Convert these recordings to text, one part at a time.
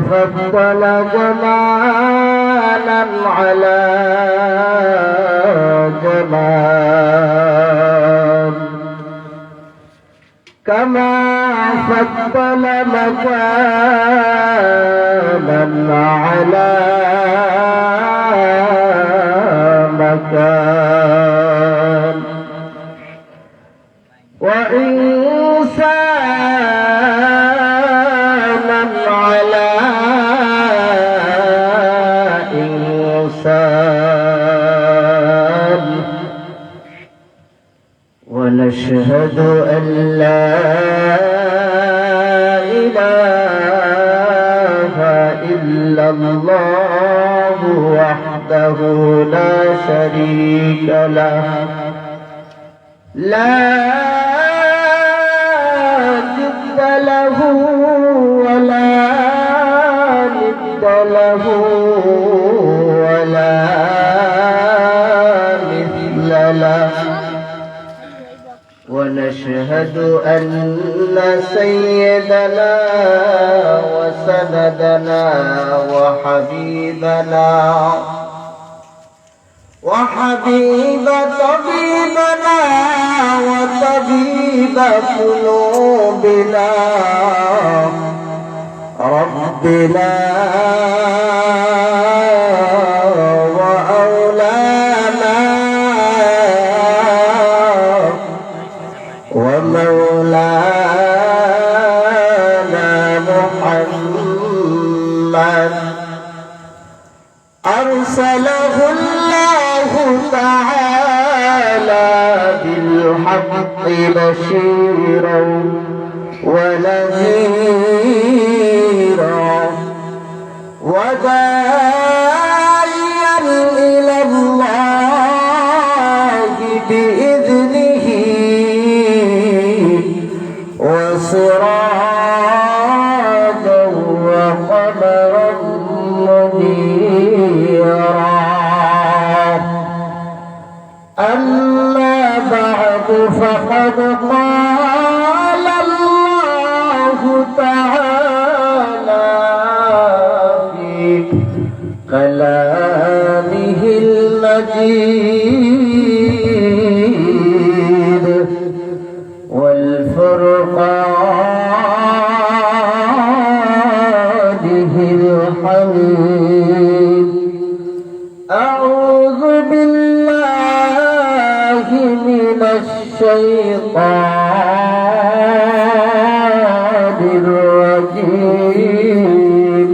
فضل جمالا على جمال كما فضل مكانا على مكان وإنسانا على إنسان ونشهد أن لا إله إلا الله وحده لا شريك له لا جد له ولا ند له ولا مثل له ونشهد أن سيدنا وسندنا وحبيب طبيبنا وطبيب قلوبنا ربنا وأولانا ومولانا محمد أرسله الله تعالى بالحق بشيرا ونذيرا وداعيا إلى الله بإذنه وسراجا وقمرا منيرا أما بعد فقد قال الله تعالى في كلامه المجيد والفرقانه الحميد أعوذ بالله من الشيطان الرجيم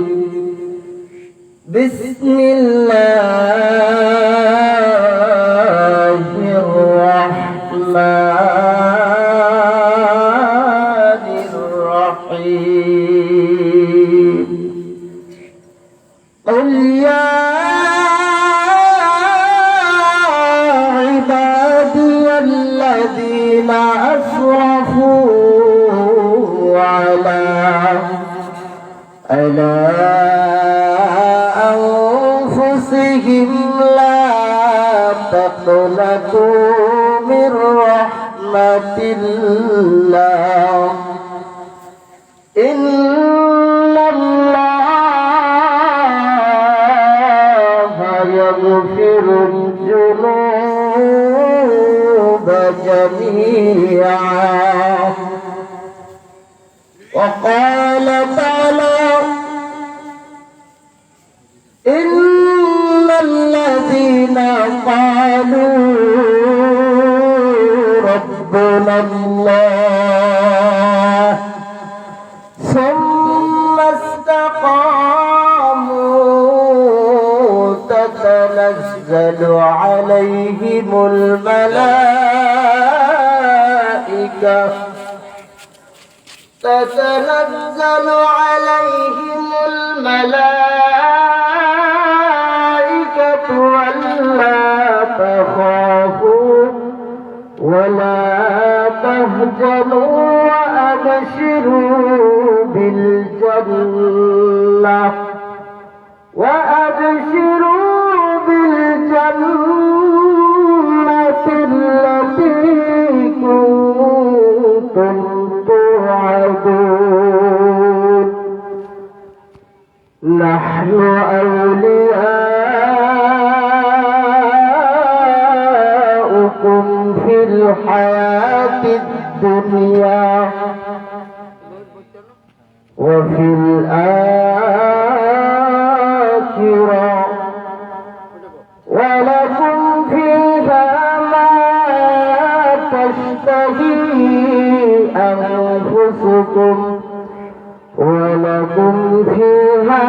بسم الله الرحمن الرحيم قل يا عبادي الذين أسرفوا على أنفسهم لا تقنطوا من رحمة الله إن الله يغفر الذنوب جميعا وقال تعالى إن الذين قالوا ربنا الله ثم استقاموا تتنزل عليهم الملائكة ألا تخافوا ولا تهزنوا وأبشروا بالجنة التي كنتم توعدون نحن أولياؤكم في الحياة الدنيا وفي الآخرة ولكم فيها ما تشتهي أنفسكم ولكم فيها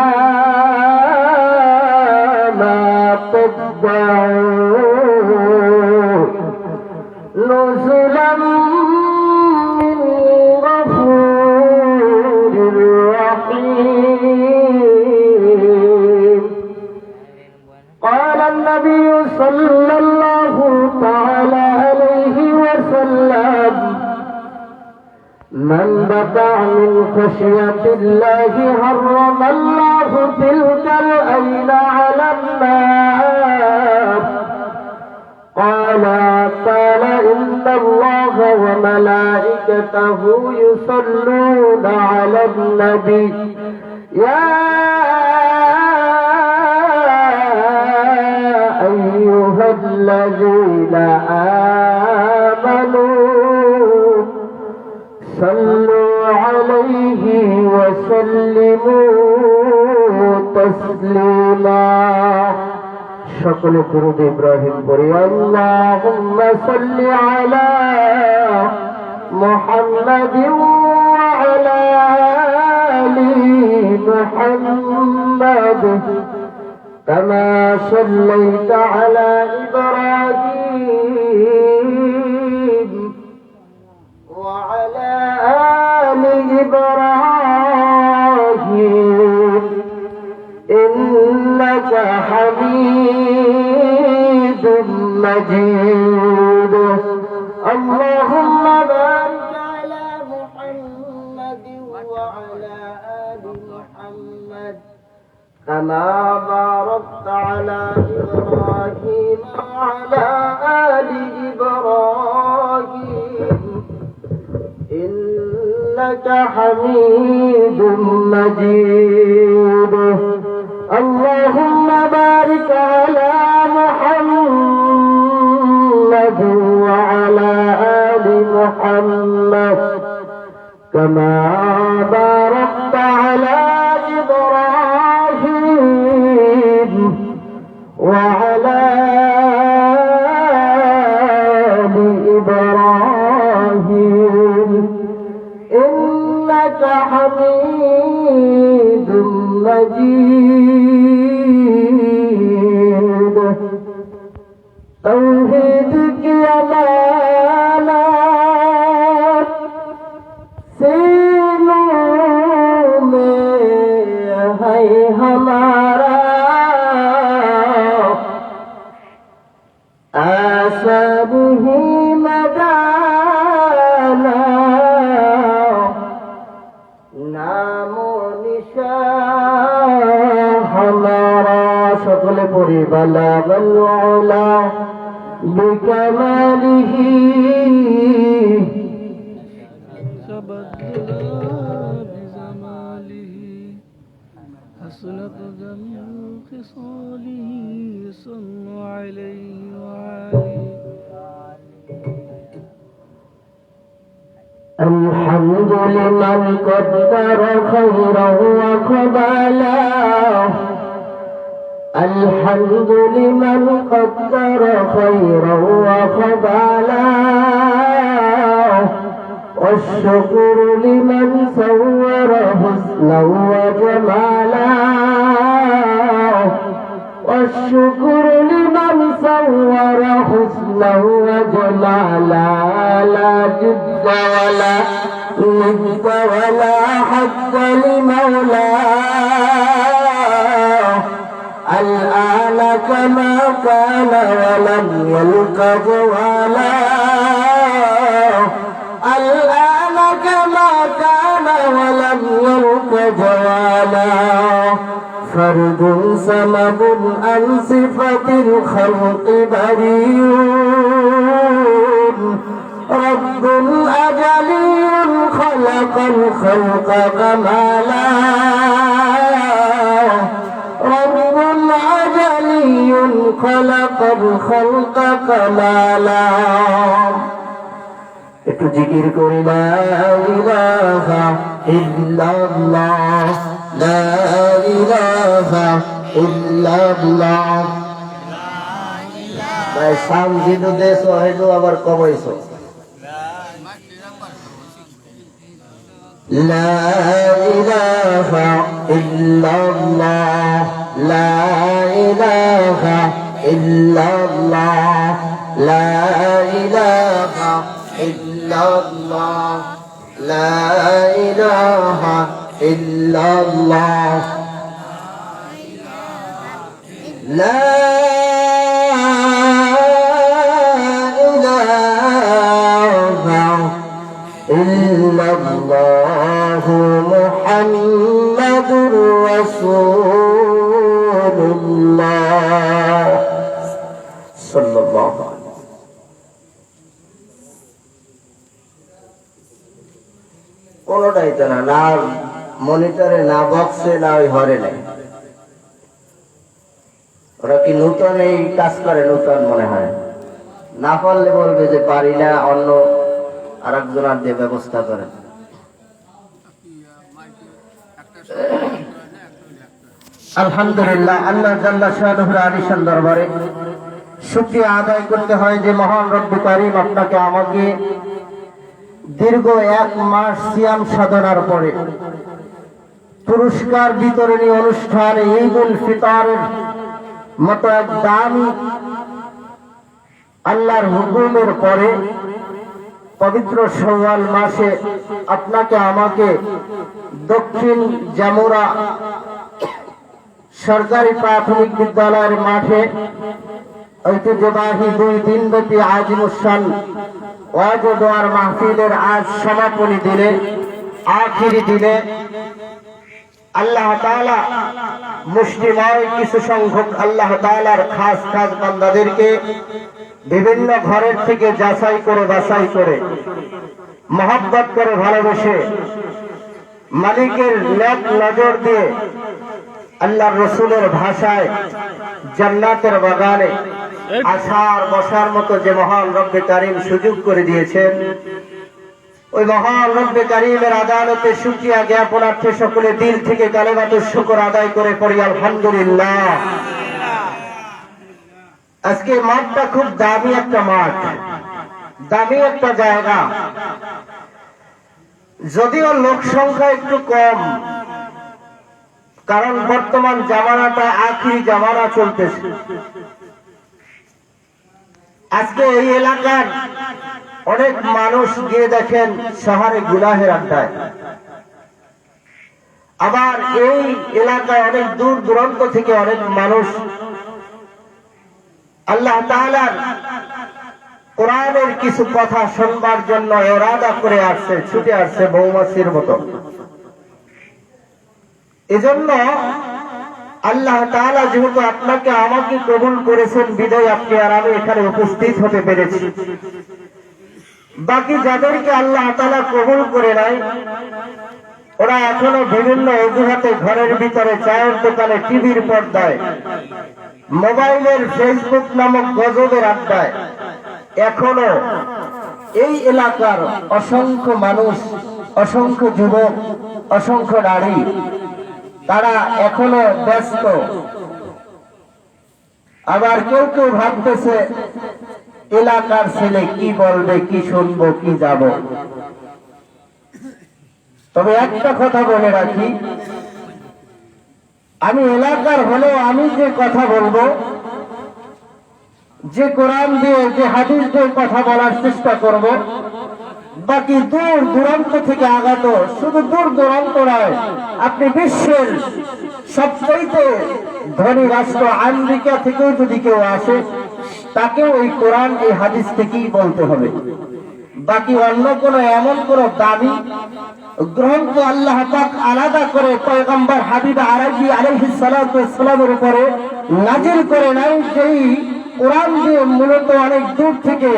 ما تدعون نزلا من غفور رحيم. قال النبي صلى الله تعالى عليه وسلم من بكى من خشية الله حرم الله تلك العين على النار. قال تعالى إن الله وملائكته يصلون على النبي يا أيها الذين آمنوا صلوا عليه وسلموا تسليما. সকলে দুরূদ ইব্রাহিম পড়ি। আল্লাহুম্মা সাল্লি আলা মুহাম্মাদিন ওয়া আলা আলি মুহাম্মাদ কামা সাল্লাইতা আলা ইব্রাহিম ওয়া আলা আলি ইব্রাহিম ইন্নাকা হামিদুম মাজিদ। আল্লাহুম্মা বারিক আলা মুহাম্মাদিন ওয়া আলা আলি মুহাম্মাদ কামা বারাকতা আলা ইব্রাহিম ওয়া আলা আলি ইব্রাহিম ইন্নাকা হামিদুম মাজিদ। اللهم بارك على محمد وعلى آل محمد كما باركت على إبراهيم وعلى آل إبراهيم إنك حميد مجيد। توحید کی امانت سینوں میں ہے ہمارا ایسا نہیں مدانا نام و نشان ہمارا সকলে পড়ি بلغ العلا بكماله تبدل بزماله حسنت جميع خصاله صلوا عليه وآله. الحمد لمن قدر خيرا وقبله الحمد لمن قدر خيرا وقبله والشكر لمن صور حسنا وجمالا والشكر لمن صور حسنا وجمالا لا جد ولا ند ولا حد لمولاه الآن كما كان ولم يلق جوالا الآن كما كان ولم يلق جوالا فرد صمد عن صفة الخلق بريء رب أجلي خلق الخلق كمالا خلق الخلق كمالا একটু জিকির করি লা ইলাহা ইল্লাল্লাহ লা ইলাহা ইল্লাল্লাহ ভাই সামজিদু দেশো হেদু আবার কমাইছো লা ইলাহা ইল্লাল্লাহ লা ইলাহা ইল্লাল্লাহ লা ইলাহা ইল্লাল্লাহ লা ইলাহা ইল্লাল্লাহ লা ইল্লাল্লাহু মুহাম্মাদুর রাসূলুল্লাহ সাল্লাল্লাহু আলাইহি কোনটাই তো না মনিটরে না বক্সে না ওই হরে নাই ওরা কি নতুন এই কাজ করে নতুন মনে হয় না পারলে বলবে যে পারি না অন্য আরেকজনের দিয়ে ব্যবস্থা করেন আলহামদুলিল্লাহ আল্লাহ জাল্লা শানুহুর আলিশান দরবারে শুকরিয়া আদায় করতে হয় যে মহান রব্বুল কারীম আপনাকে আমাকে দীর্ঘ 1 মাস সিয়াম সাধনার পরে পুরস্কার বিতরণী অনুষ্ঠান ঈদুল ফিতরের মতো এক দামি আল্লাহর হুকুমের পরে পবিত্র শাওয়াল মাসে আপনাকে আমাকে দক্ষিণ জামুরা সরকারি প্রাথমিক বিদ্যালয়ের মাঠে ঐতিহ্যবাহী 2 দিনব্যাপী আজিমুসান ওয়াজ ও দোয়ার মাহফিলের আজ সমাপনী দিনে আখিরি দিনে আল্লাহ তাআলা মুসলিমায় কিছু সংখ্যক আল্লাহ তাআলার খাস খাস বান্দাদেরকে বিভিন্ন ঘরের থেকে যাচাই করে বাছাই করে মহব্বত করে ভালোবেসে মালিকের নেক নজর দিয়ে আল্লাহর রাসূলের ভাষায় জান্নাতের বাগানে আসার বসার মতো যে মহান রব্বে কারীম সুযোগ করে দিয়েছেন ওই মহান রব্বে কারীমের আদালতে শুকরিয়া জ্ঞাপনার্থে সকলে দিল থেকে কালেমাতুশ শুকর আদায় করে পড়ি আলহামদুলিল্লাহ। আজকে মাঠটা খুব দামি একটা মাঠ, দামি একটা জায়গা, যদিও লোক সংখ্যা একটু কম, কারণ বর্তমান জামানাটা আখিরি জামানা চলতেছে। আজকে এই এলাকার অনেক মানুষ গিয়ে দেখেন শহরে গুনাহের আড্ডায়, আবার এই এলাকায় অনেক দূর দূরান্ত থেকে অনেক মানুষ আল্লাহ তাআলার কোরআনের কিছু কথা শুনবার জন্য ইরাদা করে আসছে, ছুটে আসছে মৌমাছির মতো। এজন্য আল্লাহ তাআলা যেহেতু আপনাকে আমাকে কবুল করেছেন বিদায় আপনি আর আমি এখানে উপস্থিত হতে পেরেছি। বাকি যাদেরকে আল্লাহ তাআলা কবুল করে নাই ওরা এখনো বিভিন্ন অজুহাতে ঘরের ভিতরে, চায়ের দোকানে, টিভির পর্দায়, মোবাইলের ফেসবুক নামক গজবের আড্ডায় এখনো এই এলাকার অসংখ্য মানুষ, অসংখ্য যুবক, অসংখ্য নারী তারা এখনো ব্যস্ত। আবার কেউ কেউ ভাবতেছে এলাকার ছেলে কি বলবে, কি শুনবো, কি যাব। তবে একটা কথা বলে রাখি, আমি এলাকার হলেও আমি যে কথা বলবো, যে কোরআন দিয়ে, যে হাদিস দিয়ে কথা বলার চেষ্টা করব, বাকি দূর দূরান্ত থেকে আগত, শুধু দূর দূরান্ত নয়, আপনি বিশ্বের সবচাইতে ধনী রাষ্ট্র আমেরিকা থেকেও যদি কেউ আসে তাকেও এই কোরআন, এই হাদিস থেকেই বলতে হবে। বাকি অন্য কোন এমন কোন দাবি গ্রন্থ আল্লাহ পাক আলাদা করে পয়গম্বর হাবিব আরবি আলাইহিস সালাতু ওয়াস সালামের উপরে নাজিল করে নাই, যেই কোরআন দিয়ে মূলত অনেক দূর থেকে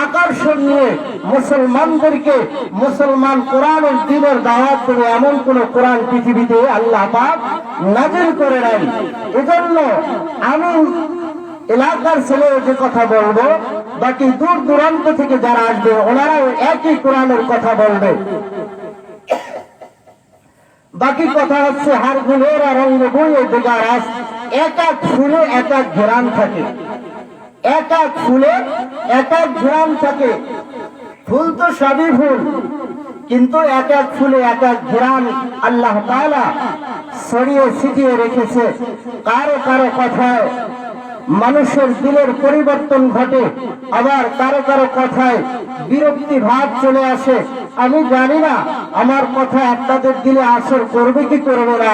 আকর্ষণ নিয়ে মুসলমানদেরকে মুসলমান কোরআনের দ্বীনের দাওয়াত দেবে এমন কোন কোরআন পৃথিবীতে আল্লাহ পাক নাযিল করে নাই। এজন্য আমি এলাকার ছেলে যে কথা বলবো, বাকি দূর দূরান্ত থেকে যারা আসবে ওনারাও একই কোরআনের কথা বলবে। বাকি কথা হচ্ছে হারগুলের আর অঙ্গ বইয়ে দেগারাস এক এক ফুলে এক এক ঘেরান থাকে, এক এক ফুলে এক এক ঘেরান থাকে। ফুল তো সবই ফুল, কিন্তু এক এক ফুলে এক এক ঘেরান আল্লাহ তাআলা ছড়িয়ে ছিটিয়ে রেখেছে। কারো কারো কথায় মানুষের দিলের পরিবর্তন ঘটে, আবার কারো কারো কথায় বিরক্তি ভাব চলে আসে। আমি জানি না আমার কথা আপনাদের দিলে আসর করবে কি করবে না,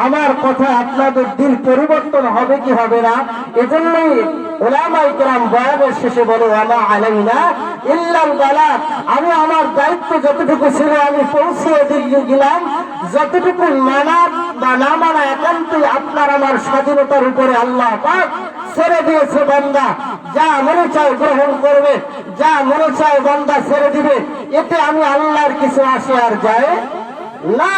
আমার কথা আপনাদের দিল পরিবর্তন হবে কি হবে না। এজন্যই উলামায়ে কেরাম বয়ানের শেষে বলে ওয়ামা আলাইনা ইল্লাল বালাগ। আমি আমার দায়িত্ব যতটুকু ছিল আমি পৌঁছিয়ে দিয়ে গেলাম। যতটুকু মানা বা না মানা একান্তই আপনার আমার স্বাধীনতার উপরে আল্লাহ পাক ছেড়ে দিয়েছে। বান্দা যা মনে চায় গ্রহণ করবে, যা মনে চায় বান্দা ছেড়ে দিবে, এতে আমি আল্লাহর কিছু আসে আর যায় না।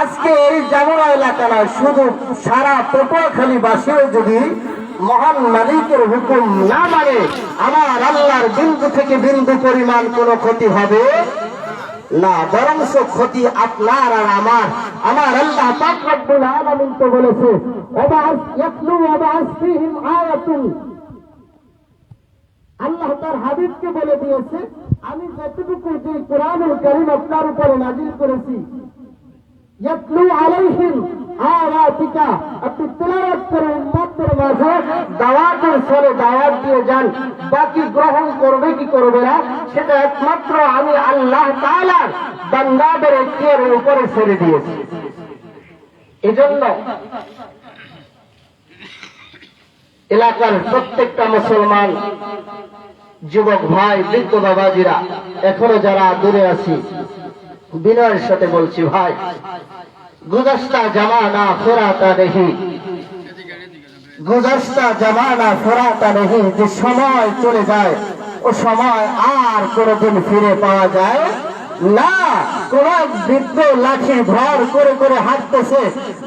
আজকে এই জামুরা এলাকা নয়, শুধু সারা পটুয়াখালী বাসীও যদি মহান মালিকের হুকুম না মানে আমার আল্লাহর বিন্দু থেকে বিন্দু পরিমাণ কোনো ক্ষতি হবে না, বরংস ক্ষতি আপনার আর আমার। আমার আল্লাহ পাক রব্বুল আলামিন তো বলেছে আল্লাহ তার হাবিবকে বলে দিয়েছে আমি যতটুকু যে কোরআনুল কারীম আপনার উপরে নাযিল করেছি ইয়াতলু আলাইহিম আয়াতিকা, আপনি তেলাওয়াত করে উম্মতের মাঝে দাওয়াতের ফলে দাওয়াত দিয়ে যান। বাকি গ্রহণ করবে কি করবে না সেটা একমাত্র আমি আল্লাহ তাআলার বান্দাদের ইখতিয়ারের উপরে ছেড়ে দিয়েছি। এজন্য এলাকার প্রত্যেকটা মুসলমান যুবক ভাই, বৃদ্ধ বাবাজিরা, এখনো যারা দূরে আছি, বিনয়ের সাথে বলছি ভাই, গুজস্তা জামানা ফেরাতা নেহি, গুজস্তা জামানা ফেরাতা নেহি। যে সময় চলে যায় ও সময় আর কোনদিন ফিরে পাওয়া যায় না। কোন বৃদ্ধ লাঠি ভর করে করে হাঁটতেছে,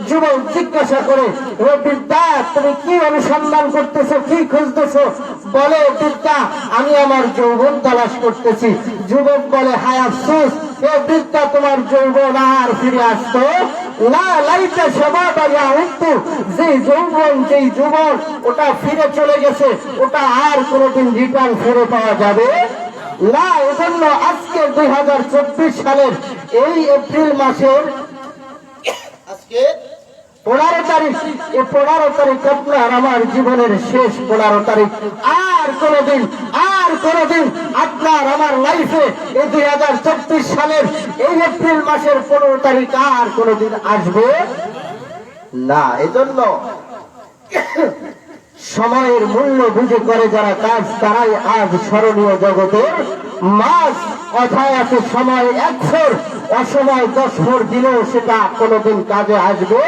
যুবক জিজ্ঞাসা করে ও বৃদ্ধা তুমি কি অনুসন্ধান করতেছো, কি খুঁজতেছো? বলে বৃদ্ধা আমি আমার যৌবন তালাশ করতেছি। যুবক বলে হায় আফসোস, এ বৃদ্ধা তোমার যৌবন আর ফিরে আসতো না। লাইটা সবাবারিয়া উঠতো, যে যৌবন যেই যুবন ওটা ফিরে চলে গেছে, ওটা আর কোনোদিন রিটার্ন ফিরে পাওয়া যাবে না। এজন্য আজকে 2024 সালের এই এপ্রিল মাসের আজকে 15 তারিখ, এই 15 তারিখ আপনার আমার জীবনের শেষ 15 তারিখ। আর কোনদিন আপনার আমার লাইফে এই 2024 সালের এই এপ্রিল মাসের 15 তারিখ আর কোনদিন আসবে না। এজন্য সময়ের মূল্য বুঝে করে যারা কাজ, তারাই আজ স্মরণীয় জগতের মাছ। কথায় আছে সময় 100, অসময় 10 দিলেও সেটা কোনোদিন কাজে আসবে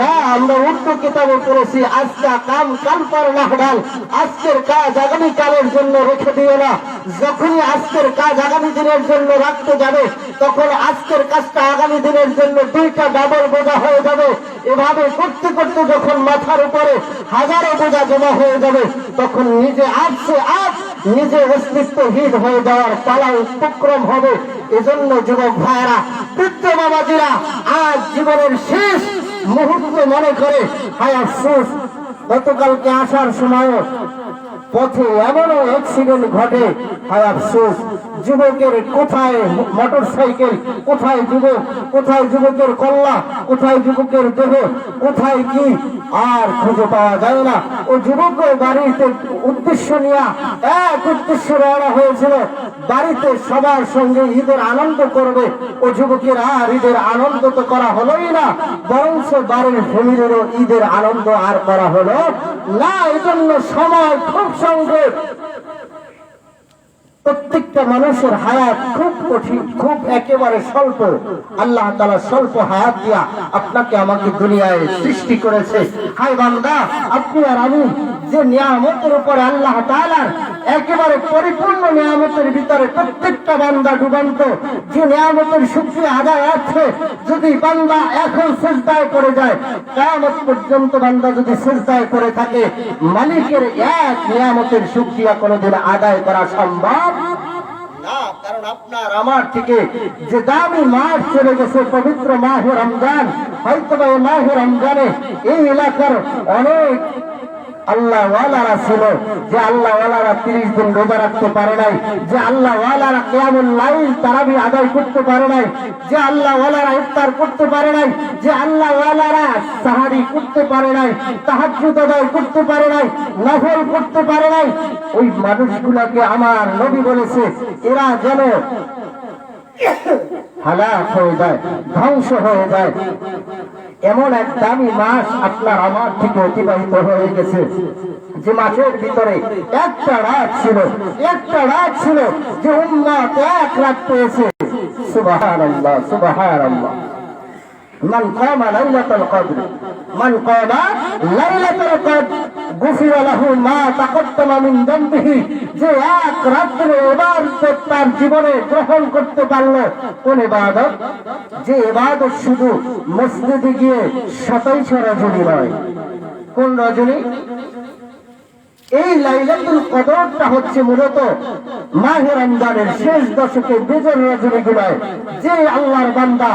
না। আমরা উর্দু কিতাবে পড়েছি আজকা কাম কাল পর না ডাল, আজকের কাজ আগামী কালের জন্য রেখে দিও না। যখনই আজকের কাজ আগামী দিনের জন্য রাখতে যাবে, তখন আজকের কাজটা আগামী দিনের জন্য 2টা ডাবল বোঝা হয়ে যাবে। এভাবে করতে করতে যখন মাথার উপরে হাজারো বোঝা জমা হয়ে যাবে, তখন নিজে নিজে অস্তিত্বহীন হয়ে যাওয়ার পালা উপক্রম হবে। এজন্য যুবক ভাইয়েরা, বৃদ্ধ বাবাজিরা, আজ জীবনের শেষ মুহূর্ত মনে করে হায় আফসোস, গতকালকে আসার সময় পথে এমনও অ্যাক্সিডেন্ট ঘটে, হায় আফসোস। যুবকের কোথায় মোটর সাইকেল, কোথায় যুবক, কোথায় যুবকের কল্লা, কোথায় যুবকের দেহ, কোথায় কি আর খুঁজে পাওয়া যায় না। ও যুবকের বাড়িতে উদ্দেশ্য নিয়ে এক উদ্দেশ্যে রওনা হয়েছিল, বাড়িতে সবার সঙ্গে ঈদের আনন্দ করবে। ও যুবকের আর ঈদের আনন্দ তো করা হলোই না, বরঞ্চ বাড়ির ফ্যামিলিরও ঈদের আনন্দ আর করা হলো না। এজন্য সময় খুব সংক্ষেপ। প্রত্যেকটা মানুষের হায়াত খুব কঠিন, খুব একেবারে স্বল্প। আল্লাহ তাআলা স্বল্প হায়াত দিয়া আপনাকে আমাকে দুনিয়ায় সৃষ্টি করেছে। হায় বান্দা, আপনি আর আমি যে নিয়ামতের উপরে আল্লাহ তাআলার একেবারে পরিপূর্ণ নিয়ামতের ভিতরে প্রত্যেকটা বান্দা ডুবান্ত, যে নিয়ামতের শুকরিয়া আদায় আছে, যদি বান্দা এখন সিজদায় পড়ে যায়, কিয়ামত পর্যন্ত বান্দা যদি সিজদায় পড়ে থাকে, মালিকের এক নিয়ামতের শুকরিয়া কোনোদিন আদায় করা সম্ভব না। কারণ আপনার আমার থেকে যে দামি মাস চলে গেছে, পবিত্র মাহে রমজান, হয়তো এই মাহে রমজানে এই এলাকার অনেক আল্লাহ ওয়ালারা ছিল, যে আল্লাহ ওয়ালারা 30 দিন রোজা রাখতে পারে নাই, যে আল্লাহ ওয়ালারা কিয়ামুল লাইল তারাবি আদায় করতে পারে নাই, যে আল্লাহ ওয়ালারা ইফতার করতে পারে নাই, যে আল্লাহ ওয়ালারা সাহারি করতে পারে নাই, তাহাজ্জুদ আদায় করতে পারে নাই, নফল করতে পারে নাই, ওই মানুষগুলোকে আমার নবী বলেছে এরা যেন হালাক হয়ে যায়, ধ্বংস হয়ে যায়। এমন এক দামি মাস আপনার আমার থেকে অতিবাহিত হয়ে গেছে, যে মাসের ভিতরে একটা রাত ছিল, একটা রাত ছিল যে উম্মত এক রাত পেয়েছে। সুবহানাল্লাহ, সুবহানাল্লাহ। মান কামা লাইলাতুল কদর, মান কামা লাইলাতুল কদর গুফিরা লাহু মা তাকদ্দামা মিন যামবিহি, যে এক রাত্রে ইবাদত তার জীবনে গ্রহণ করতে পারলো। কোন ইবাদত? যে ইবাদত শুধু মসজিদে গিয়ে 27 রজনী নয়। কোন রজনী? এই লাইলাতুল কদরটা হচ্ছে মূলত মাহে রমজানের শেষ দশকে বিজয় রজনীগুলোয় যে আল্লাহর বান্দা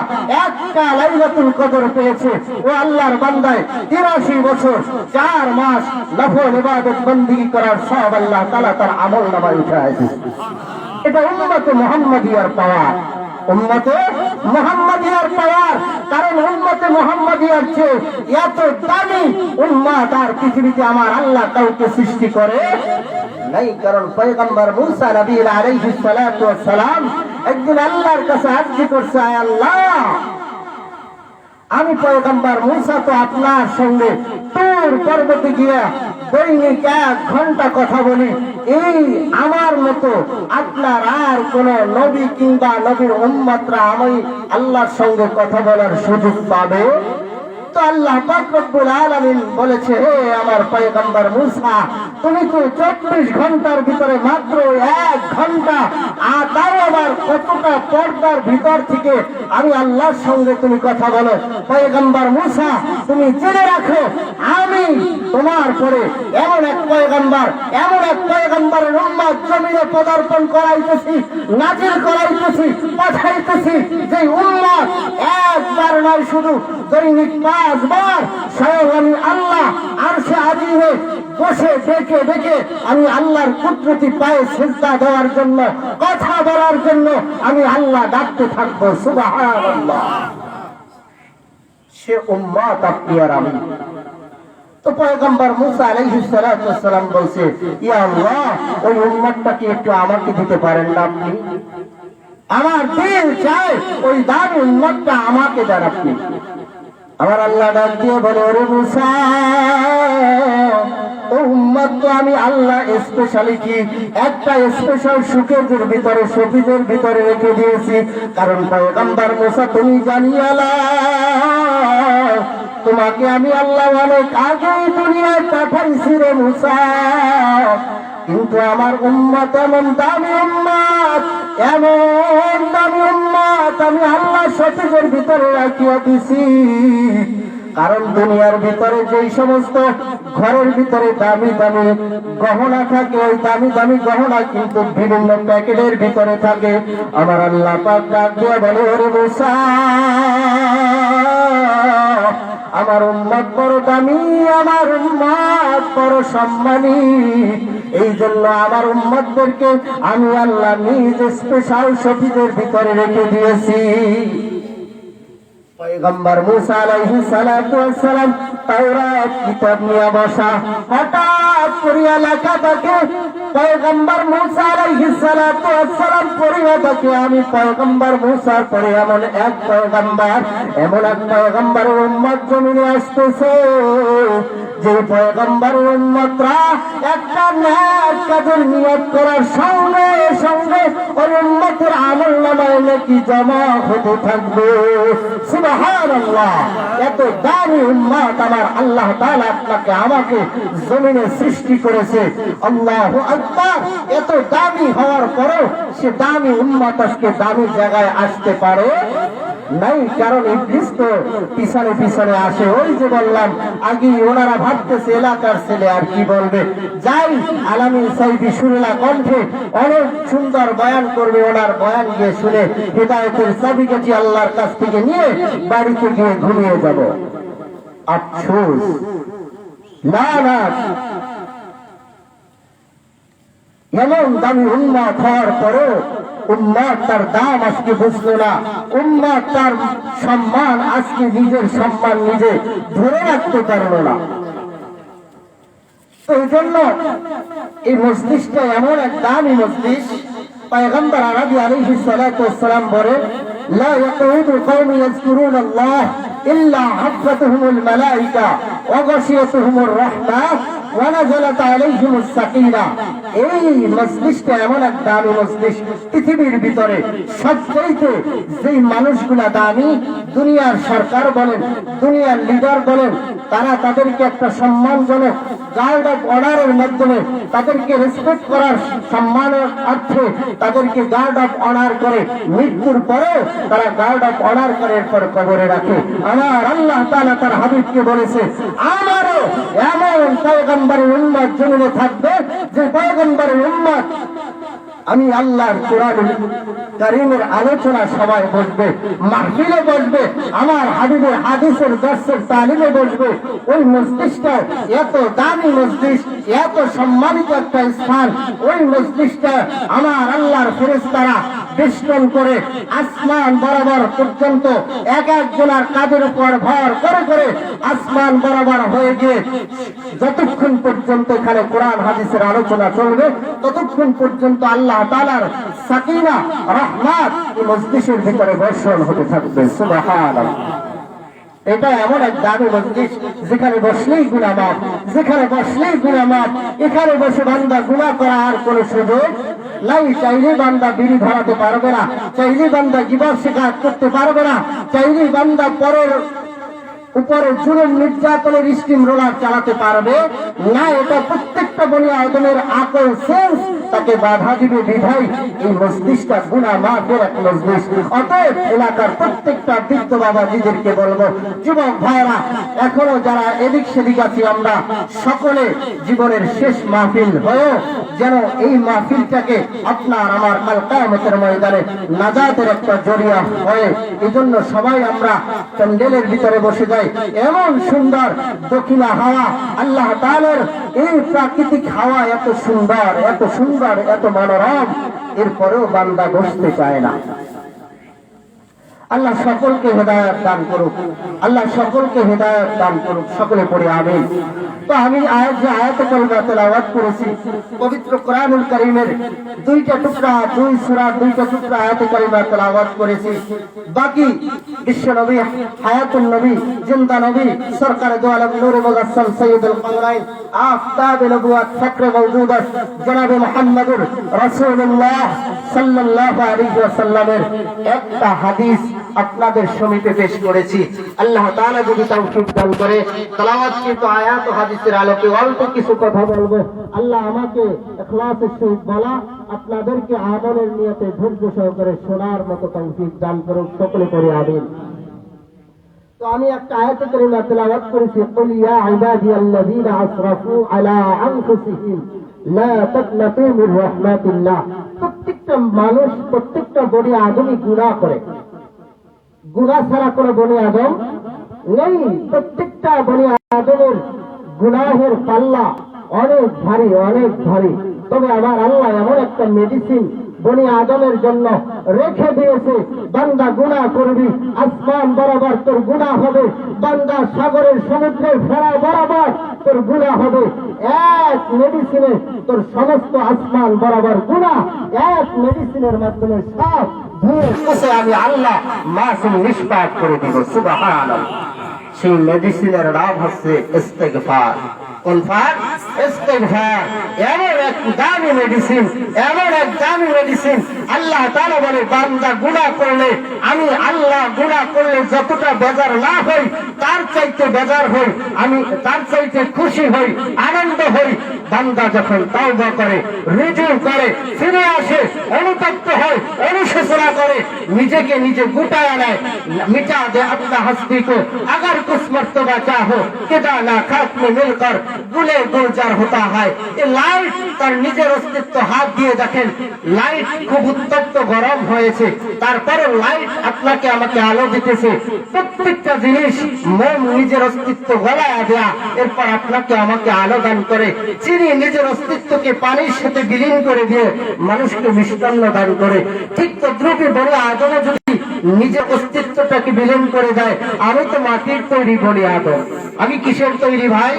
একটা লাইলাতুল কদর পেয়েছে, ও আল্লাহর বান্দায় 83 বছর 4 মাস নফল ইবাদত বندگی করার সব আল্লাহ তাআলা তার আমলনামায় উঠায় দিয়েছে। এটা উম্মতে মুহাম্মাদিয়ার পাওয়ার, উম্মতে মুহাম্মাদিয়ার পাওয়ার। কারণ উম্মতে মুহাম্মাদিয়ার চেয়ে এত দামি উম্মত আর পৃথিবীতে আমার আল্লাহ কাউকে সৃষ্টি করে নাই। কারণ পয়গম্বর মুসা নবী আলাইহিস সালাতু ওয়াস সালাম একদিন আল্লাহর কাছে আরজি করছে, আয় আল্লাহ, আমি পয়গম্বর মুসা তো আপনার সঙ্গে তুর পর্বতে গিয়ে দৈনিক 1 ঘন্টা কথা বলি, এই আমার মতো আপনার আর কোন নবী কিংবা নবীর উম্মতরা আমি আল্লাহর সঙ্গে কথা বলার সুযোগ পাবে? তো আল্লাহ পাক রব্বুল আলামিন বলেছে, হে আমার পয়গম্বর মুসা, তুমি তো 24 ঘন্টার ভিতরে মাত্র 1 ঘন্টা, আর তাও আবার কতটা পর্দার ভিতর থেকে আমি আল্লাহর সঙ্গে তুমি কথা বলো। পয়গম্বর মুসা, তুমি জেনে রাখো, আমি তোমার পরে এমন এক পয়গম্বর, এমন এক পয়গম্বরের উম্মত জমিনে পদার্পণ করাইতেছি, নাজিল করাইতেছি, পাঠাইতেছি, যে উম্মত একবার নয়, শুধু দৈনিক 5 বার স্বয়ং আমি আল্লাহ আরশে আজিমে বসে ডেকে ডেকে আমি আল্লাহর কুদরতি পায়ে সিজদা দেওয়ার জন্য, কথা বলার জন্য আমি আল্লাহ ডাকতে থাকবো। সুবহানাল্লাহ। সে উম্মত আপনি আর আমি। তো পয়গম্বর মুসা আলাইহিস সালাতু ওয়াস সালাম বলছে, ইয়া আল্লাহ, ওই উম্মতটাকে একটু আমাকে দিতে পারেন না আপনি? আমার দিল চায় ওই দামি উম্মতটা আমাকে দেন আপনি। আমার আল্লাহ ডাক দিয়ে বলে, ওরে মুসা, ও উম্মত তো আমি আল্লাহ স্পেশালিটি একটা স্পেশাল সুকেজের ভিতরে, শফিজের ভিতরে রেখে দিয়েছি। কারণ পয়গম্বর মুসা, তুমি জানিয়ালা, তোমাকে আমি আল্লাহ অনেক আগেই দুনিয়ায় পাঠাইছি রে মুসা। কিন্তু আমার উম্মত এমন দামি উম্মত, এমন দামি উম্মত আমি আল্লাহ শফিজের ভিতরে রাখিয়া দিছি। কারণ দুনিয়ার ভিতরে যেই সমস্ত ঘরের ভিতরে দামি দামি গহনা থাকে, ওই দামি দামি গহনা কিন্তু বিভিন্ন প্যাকেটের ভিতরে থাকে। আমার আল্লাহ পাক ডাক দিয়ে বলে, ওরে মুসা, আমার উম্মত বড় দামি, আমার উম্মত বড় সম্মানী। এই জন্য আমার উম্মতদেরকে আমি আল্লাহ নিজ স্পেশাল শফিজের ভিতরে রেখে দিয়েছি। পয়গম্বর মুসা আলাইহিস সালাতু ওয়াস সালাম তাওরাত কিতাব নিয়ে বসা, হঠাৎ করে এলাকা থেকে পয়গম্বর মুসা আলাইহিস সালাতু ওয়াস সালাম পরিয়া থাকে, আমি পয়গম্বর মুসার পরে এমন এক পয়গম্বরের উম্মত জমিনে আসতেছে, যে পয়গম্বরের উম্মতরা একটা নেক কাজের নিয়ত করার সঙ্গে সঙ্গে ওই উম্মতের আমলনামায় নেকি জমা হতে থাকবে। সুবহানাল্লাহ, এত দামি উম্মত আমার আল্লাহ তাআলা আপনাকে আমাকে জমিনে সৃষ্টি করেছে। আল্লাহু আকবার। এত দামি হওয়ার পরেও সে দামি উম্মত আজকে দামি জায়গায় আসতে পারে নাই, কারণ ইবলিস তো পিছনে পিছনে আসে। ওই যে বললাম আগে ওনারা ভাবতেছে এলাকার ছেলে আর কি বলবে। যাই আলামিন সাইদি সুরেলা কণ্ঠে অনেক সুন্দর বয়ান করবে, ওনার বয়ান গিয়ে শুনে হিদায়াতের চাবিকাঠি আল্লাহর কাছ থেকে নিয়ে বাড়িতে গিয়ে ঘুমিয়ে যাব। আফসোস, না না, এমন দামি উম্মত হওয়ার পরেও উম্মত তার দাম আজকে বুঝলো না, উম্মত তার সম্মান আজকে নিজের সম্মান নিজে ধরে রাখতে পারলো না। তো এই জন্য এই মজলিসটা এমন এক দামি মজলিস। পয়গম্বর আরবি আলাইহিস সালাতু ওয়াস সালাম বলেন, লা ইয়াকুদু কওমি ইয়াযকুরুনাল্লাহ ইল্লা হাফাতুহুমুল মালায়েকা ওয়া গাশিয়াতুহুমুর রাহমাহ ওয়া নাযালাত আলাইহিমুস সাকিনা। এই মজলিসটা এমন এক দামি মজলিস, পৃথিবীর ভিতরে সবচেয়ে যেই মানুষগুলা দামি, দুনিয়ার সরকার বলেন, দুনিয়ার লিডার বলেন, তারা তাদেরকে একটা সম্মানজনক গার্ড অফ অনারের মাধ্যমে তাদেরকে রেসপেক্ট করার সম্মানের অর্থে তাদেরকে গার্ড অফ অনার করে, মৃত্যুর পরেও তারা গার্ড অফ অনার করে এরপর কবরে রাখে। আমার আল্লাহ তাআলা তার হাবিবকে বলেছে, আমারও এমন পয়গম্বরের উম্মত জমিনে থাকবে, যে পয়গম্বরের উম্মত আমি আল্লাহর কোরআন কারীমের আলোচনা সবাই বসবে, মাহফিলে বসবে, আমার হাবিবের হাদিসের দর্শের তালিমে বসবে। ওই মজলিসটা এত দামি মজলিস, এত সম্মানিত একটা স্থান। ওই মজলিসটা আমার আল্লাহর ফেরেশতারা বেষ্টন করে আসমান বরাবর পর্যন্ত এক একজনের কাঁধের উপর ভর করে করে আসমান বরাবর হয়ে গিয়ে যতক্ষণ পর্যন্ত এখানে কোরআন হাদিসের আলোচনা চলবে, ততক্ষণ পর্যন্ত আল্লাহ তাআলার সাকিনা রহমত এই মজলিসের ভিতরে বর্ষণ হতে থাকবে। সুবহানাল্লাহ। এটা এমন এক দামি মজলিস, যেখানে বসলেই গুনাহ মাফ, যেখানে বসলেই গুনাহ মাফ। এখানে বসে বান্দা গুনাহ করা আর কোনো সুযোগ নাই। চাইলে বান্দা বিড়ি ধরাতে পারবে না, চাইলে বান্দা গীবত শিকার করতে পারবে না, চাইলে বান্দা পরের উপরে জুলুম নির্যাতনের স্টিম রোলার চালাতে পারবে না। এটা প্রত্যেকটা বনি আদমের আকল সেন্স তাকে বাধা দিবে। বিধায় এই মজলিসটা গুনাহ মাফের এক মজলিস। অতএব এলাকার প্রত্যেকটা বৃদ্ধ বাবাজিদেরকে বলবো, যুবক ভাইরা এখনো যারা এদিক সেদিক আছি, আমরা সকলে জীবনের শেষ মাহফিল হয়েও যেন এই মাহফিলটাকে আপনার আমার কাল কিয়ামতের ময়দানে নাজাতের একটা জরিয়া হয়, এই জন্য সবাই আমরা প্যান্ডেলের ভিতরে বসে যাই। এমন সুন্দর দক্ষিণা হাওয়া, আল্লাহ তাআলার এই প্রাকৃতিক হাওয়া এত সুন্দর, এত সুন্দর, এত মনোরম, এরপরেও বান্দা বসতে চায় না। আল্লাহ সকলকে হেদায়েত দান করুক, আল্লাহ সকলকে হেদায়েত দান করুক। সকলে পড়ে আমিন। তো আমি আয়াত কারিমা তেলাওয়াত করেছি, পবিত্র কোরআনুল কারীমের দুইটা টুকরা, দুই সূরা, দুইটা টুকরা আয়াত কারিমা তেলাওয়াত করেছি। বাকি বিশ্ব নবী, হায়াতুন নবী, জিন্দা নবী, সরকারে দো আলম, নূরে মুজাসসাম, সাইয়্যিদুল কাওনাইন, আফতাবে নবুওয়াত, ফখরে মওজুদাত, জনাবে মুহাম্মদুর রাসূলুল্লাহ সাল্লাল্লাহু আলাইহি ওয়াসাল্লামের একটা হাদিস আপনাদের সমীপে পেশ করেছি। আল্লাহ তাআলা যদি তৌফিক দান করে তেলাওয়াতকৃত আয়াত ও হাদিসের আলোকে অল্প কিছু কথা বলবো। আল্লাহ আমাকে ইখলাসের সহিত বলা, আপনাদেরকে আমলের নিয়তে ধৈর্য সহকারে শোনার মতো তৌফিক দান করুক। সকলে পড়ে আমিন। তো আমি একটা আয়াত কারিমা তেলাওয়াত করেছি, কুল ইয়া ইবাদিয়াল্লাযীনা আসরাফু আলা আনফুসিহিম লা তাকনাতু মির রাহমাতিল্লাহ। প্রত্যেকটা মানুষ, প্রত্যেকটা বনি আদমই গুনাহ করে, গুনাহ ছাড়া কোনো বনি আদম নেই। প্রত্যেকটা বনি আদমের গুনাহের পাল্লা অনেক ভারী, অনেক ভারী। তবে আমার আল্লাহ এমন একটা মেডিসিন বনি আদমের জন্য রেখে দিয়েছে। বান্দা গুনাহ করবি, আসমান বরাবর তোর গুনাহ হবে। বান্দা সাগরের সমুদ্রের ফেরা বরাবর তোর গুনাহ হবে। এক মেডিসিনে তোর সমস্ত আসমান বরাবর গুনাহ এক মেডিসিনের মাধ্যমে সব ধুয়ে মুছে আমি আল্লাহ মাসুম নিষ্পাপ করে দিব। সুবহানাল্লাহ। সেই মেডিসিনের নাম হচ্ছে ইস্তেগফার। কোন ফার? ইস্তেগফার। এমন এক দামি মেডিসিন, এমন এক দামি মেডিসিন। আল্লাহ তাআলা বলে বান্দা গুনাহ করলে আমি আল্লাহ গুনাহ করলে যতটা বেজার না হই তার চাইতে বেজার হই, আমি তার চাইতে খুশি হই, আনন্দ হই। বান্দা যখন তওবা করে, রুজু করে, ফিরে আসে, অনুতপ্ত হয়, অনুশোচনা করে, নিজেকে নিজে গুটায় নেয়। মিটা দে अपना हस्ती को अगर कुछ मर्तबा चाहो किदा ना खाक में मिलकर गुले गुलजार होता है। এই লাইট তার নিজের অস্তিত্ব হাত দিয়ে দেখেন, লাইট খুব উত্তপ্ত গরম হয়েছে, তারপরে লাইট আপনাকে আমাকে আলো দিতেছে। প্রত্যেকটা জিনিস মোম নিজের অস্তিত্ব গলায় দেয়া, এরপর আপনাকে আমাকে আলো দান করে। চিনি নিজের অস্তিত্বকে পানির সাথে বিলীন করে দিয়ে মানুষকে মিষ্টান্ন দান করে। ঠিক তদ্রুপই বলে আদমও যদি নিজের অস্তিত্বটাকে বিলীন করে দেয়। আমি তো মাটির তৈরি বলি আদম, আমি কিসের তৈরি ভাই?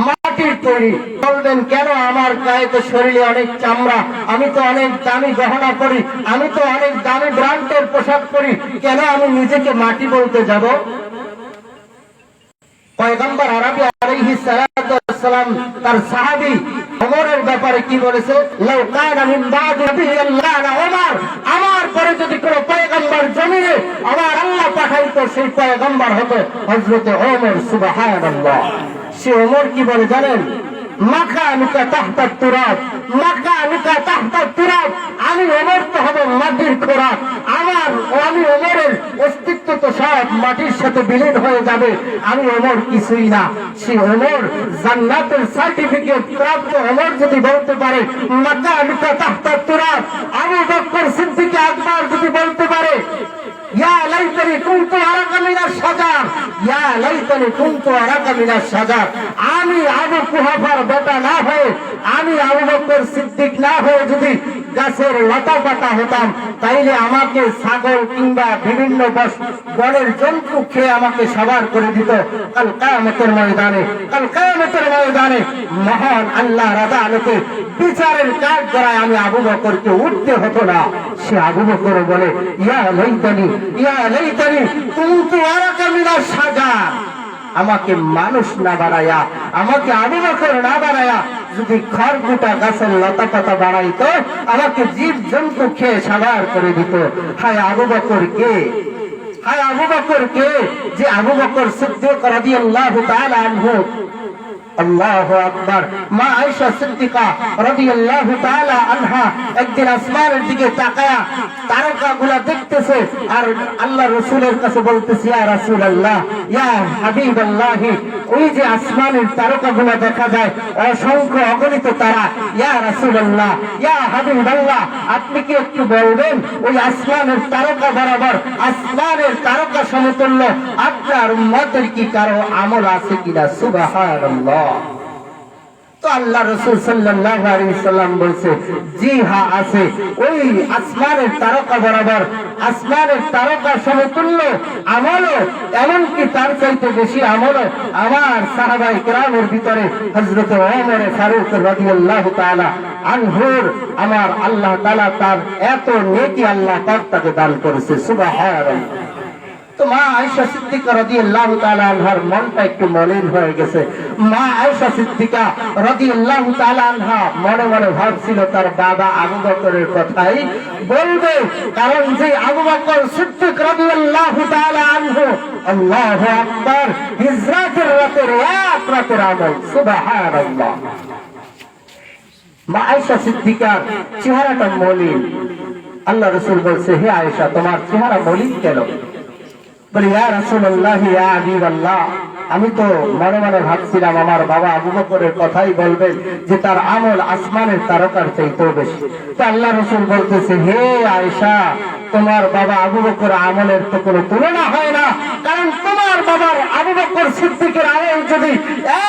মাটির তৈরি। বলবেন কেন? আমার গায়ে তো শরীরে অনেক চামড়া, আমি তো অনেক দামি গহনা পরি, আমি তো অনেক দামি ব্র্যান্ডের পোশাক পরি, কেন আমি নিজেকে মাটি বলতে যাব? পয়গম্বর আরবি আলাইহিস সালাতু ওয়াস সালাম তার সাহাবী ওমরের ব্যাপারে কি বলেছে? লাউ কানা মিন বাদি নবিয়্লাহ ওমর, আমার পরে যদি কোনো পয়গম্বর জমিনে আমার আল্লাহ পাঠাইতো সেই পয়গম্বর হতো হযরত ওমর। সুবহানাল্লাহ। সে ওমর কি বলে জানেন? মাকানুকা তাহতা তুরাব, মাকানুকা তাহতা তুরাব। আমি ওমর তো হব মাটির খোরাক। আমি ওমরের অস্তিত্ব তো সব মাটির সাথে বিলীন হয়ে যাবে। আমি ওমর কিছুই না। সে ওমর জান্নাতের সার্টিফিকেট প্রাপ্ত ওমর যদি বলতে পারে মাকানুকা তাহতা তুরাব, আবু বকর সিদ্দিক আকবর যদি বলতে পারে ইয়া লাইতানি কুনতু আরাকা মিনাশ শাজার, ইয়া লাইতানি কুনতু আরাকা মিনাশ শাজার। আমি আবু কুহাফার বেটা না হয়ে, আমি আবু বকর সিদ্দিক না হয়ে যদি গাছের লতা পাতা হতাম, তাইলে আমাকে ছাগল কিংবা বিভিন্ন বনের জন্তু খেয়ে আমাকে সাবার করে দিত। কাল কিয়ামতের ময়দানে, কাল কিয়ামতের ময়দানে মহান আল্লাহর আদালতে বিচারের কাঠ গড়ায় আমি আবু বকরকে উঠতে হতো না। সে আবু বকর বলে ইয়া লাইতানি, ইয়া লাইতানি কুনতু আরাকা মিনাশ শাজার। আমাকে মানুষ না বানায়া, আমাকে আবু বকর না বানায়া যদি খড়কুটা গাছের লতা পাতা বানাইতো, আমাকে জীব জন্তু খেয়ে সাবার করে দিত। হায় আবু বকর কে? হায় আবু বকর কে? যে আবু বকর সিদ্দিক রাদিয়াল্লাহু তাআলা আনহু, আল্লাহু আকবার, মা আয়েশা সিদ্দিকা রাদিয়াল্লাহু তাআলা আনহা একদিন আসমানের দিকে তাকায়া তারকাগুলা দেখতেছে আর আল্লাহ রাসূলের কাছে বলতেছে ইয়া রাসূলুল্লাহ, ইয়া হাবিবাল্লাহ, ওই যে আসমানের তারকাগুলা দেখা যায় অসংখ্য অগণিত তারা, ইয়া রাসূলুল্লাহ, ইয়া হাবিবাল্লাহ, আপনি কি একটু বলবেন ওই আসমানের তারকা বরাবর, আসমানের তারকা সমতুল্য আপনার উম্মতের কি কারো আমল আছে কিনা? সুবহানাল্লাহ। তো আল্লাহ রাসূল সাল্লাল্লাহু আলাইহি ওয়াসাল্লাম বলছে জি হ্যাঁ আছে। ওই আসমানের তারকা বরাবর, আসমানের তারকা সমতুল্য আমলও, এমনকি তার চাইতে বেশি আমলও আমার সাহাবায়ে কেরামের ভিতরে হযরত ওমর ফারুক রাদিয়াল্লাহু তাআলা আনহুর আমার আল্লাহ তাআলা তার এত নেকি আল্লাহ পাক তাকে দান করেছে। সুবহানাল্লাহ। তো মা আয়েশা সিদ্দিকা রাদিয়াল্লাহু তাআলা আনহার মনটা একটু মলিন হয়ে গেছে। মা আয়েশা সিদ্দিকা রাদিয়াল্লাহু তাআলা আনহা মনে মনে ভাবছিল তার বাবা আবু বকরের কথাই বলবে, কারণ যে আবু বকর সিদ্দিক রাদিয়াল্লাহু তাআলা আনহু আল্লাহু আকবার হিজরাতের রাতের এক রাতের আমল। সুবহানাল্লাহ। মা আয়েশা সিদ্দিকার চেহারাটা মলিন। আল্লাহ রাসূল বলছে হে আয়েশা তোমার চেহারা মলিন কেন? বলে ইয়া রাসূলুল্লাহ, ইয়া হাবিবাল্লাহ, আমি তো মনে মনে ভাবছিলাম আমার বাবা আবু বকরের কথাই বলবেন যে তার আমল আসমানের তারকার চাইতেও বেশি। তো আল্লাহ রাসূল বলতেছে, হে আয়েশা, তোমার বাবা আবু বকর আমলের তো কোনো তুলনা হয় না, কারণ তোমার বাবার আবু বকর সিদ্দিকের আমল যদি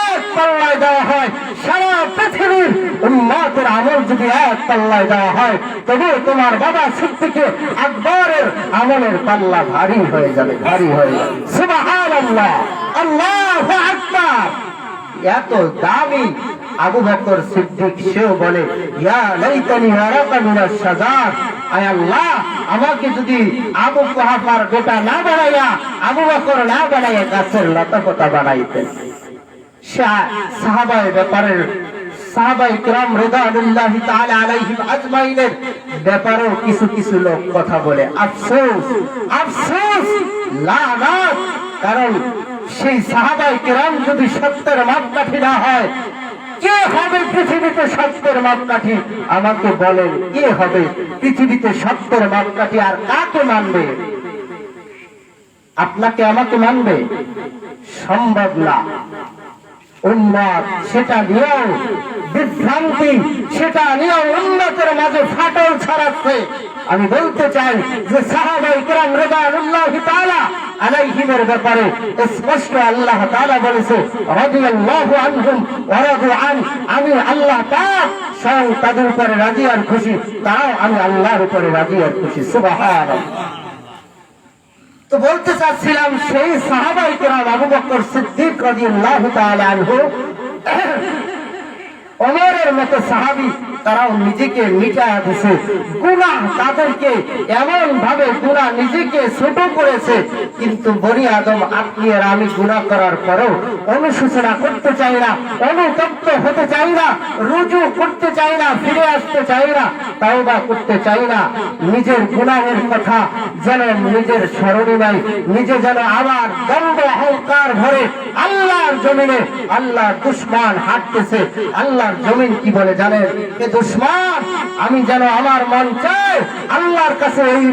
এক পাল্লায় দেওয়া হয়, সারা পৃথিবীর উম্মতের আমল যদি এক পাল্লায় দেওয়া হয়, তবে তোমার বাবা সিদ্দিকের আকবরের আমলের পাল্লা ভারী হয়ে যাবে, ভারী হয়ে যাবে। সুবহানাল্লাহ, আল্লাহু আকবার। এত দামি আবু বকর সিদ্দিক, সেও বলে ইয়া লাইতানি আরাকা মিনাশ শাজার, আয় আল্লাহ, আমাকে যদি আবু কুহাফার বেটা না বানাইয়া, আবু বকর না বানাইয়া গাছের লতাপাতা বানাইতেন। সাহাবায়ে ব্যাপারের সাহাবায়ে কিরাম রিদওয়ানুল্লাহি তাআলা আলাইহিম আজমাইনের ব্যাপারেও কিছু কিছু লোক কথা বলে, আফসোস আফসোস লানাত। কারণ সেই সাহাবায়ে কিরাম যদি সত্যের মাপকাঠি না হয়, কে হবে পৃথিবীতে সত্যের মাপকাঠি? আমাকে বলেন, কে হবে পৃথিবীতে সত্যের মাপকাঠি? আর কাকে মানবে? আপনাকে আমাকে মানবে? সম্ভব না। উম্মত সেটা নিয়েও বিভ্রান্তি, সেটা নিয়েও উম্মতের মাঝে ফাটল ছড়াচ্ছে। আমি বলতে চাই যে সাহাবায়ে কিরাম রিদওয়ানুল্লাহি তাআলা আলাইহিমের ব্যাপারে স্পষ্ট আল্লাহ তাআলা বলেছে, রাদিয়াল্লাহু আনহুম ওয়া রাদু আন, আমি আল্লাহ পাক স্বয়ং তাদের উপরে রাজি আর খুশি, তারাও আমি আল্লাহর উপরে রাজি আর খুশি। সুবহানাল্লাহ। তো বলতে চাচ্ছিলাম, সেই সাহাবায়ে কিরাম আবু বকর সিদ্দিক রাদিয়াল্লাহু তাআলা আনহু, ওমরের মতো সাহাবী, তারাও নিজেকে মিটায়া দিয়েছে। গুনাহ তাদেরকে এমন ভাবে গুনাহ নিজেকে ছোট করেছে, কিন্তু বনি আদম আপনি আর আমি গুনাহ করার পরেও অনুশোচনা করতে চাই না, অনুতপ্ত হতে চাই না, রুজু করতে চাই না, ফিরে আসতে চাই না, তাওবা করতে চাই না। নিজের গুনাহের কথা যেন নিজের স্মরণে নাই, নিজে যেন আবার দম্ভ অহংকার ভরে আল্লাহর জমিনে আল্লাহর দুশমন হাঁটতেছে। আল্লাহর জমিন কি বলে জানেন? দুশমন, আমি যেন আমার মন চায় আল্লাহর কাছে এই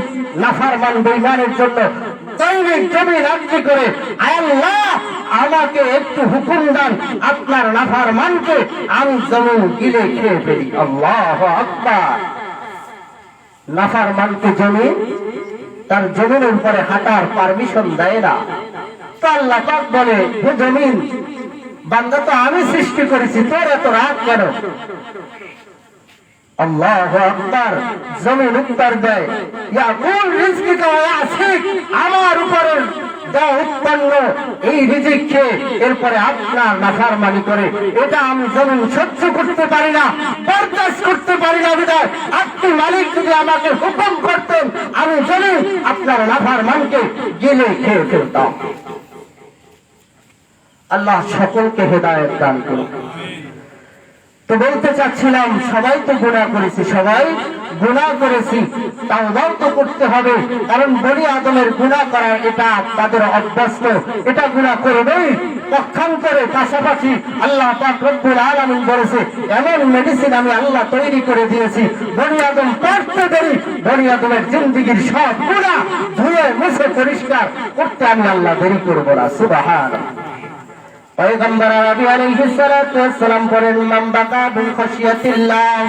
নাফরমান বেঈমানের জন্য দৈনিক জমিন আর্জি করে, আয় আল্লাহ, আমাকে একটু হুকুম দেন, আপনার নাফরমানকে আমি জমিন গিলে খেয়ে ফেলি। আল্লাহু আকবার। নাফরমানকে জমিন তার জমিনের উপরে হাঁটার পারমিশন দেয় না। তো আল্লাহ পাক বলে, হে জমিন, বান্দা তো আমি সৃষ্টি করেছি, তোর এত রাগ কেন? আল্লাহু আকবার। জমিন উত্তর দেয়, ইয়াকুল রিজকিকা ওয়া ইয়াসিক, আমার উপরে যা উৎপন্ন এই রিজিক খেয়ে এরপরে আপনার নাফরমানি করে, এটা আমি জমিন সহ্য করতে পারি না, বরদাস্ত করতে পারি না। বিধায় আপনি মালিক যদি আমাকে হুকুম করতেন, আমি জমিন আপনার নাফরমানকে গিলে খেয়ে ফেলতাম। আল্লাহ সকলকে হেদায়েত দান করুন। তো বলতে চাচ্ছিলাম, সবাই তো গুনাহ করেছি, সবাই গুনাহ করেছি, তাওবাও তো করতে হবে। কারণ বনি আদমের গুনাহ করা এটা তাদের অভ্যস্ত, এটা গুনাহ করবেই। পক্ষান্তরে পাশাপাশি আল্লাহ পাক রব্বুল আলামিন বলেছে, এমন মেডিসিন আমি আল্লাহ তৈরি করে দিয়েছি, বনি আদম পড়তে দেরি, বনি আদমের জিন্দেগীর সব গুনাহ ধুয়ে মুছে পরিষ্কার করতে আমি আল্লাহ দেরি করব না। সুবহানাল্লাহ। পয়গম্বর আরবি আলাইহিস সালাতু ওয়াস সালাম বলেন, মান বাকা মিন খাশিয়াতিল্লাহ,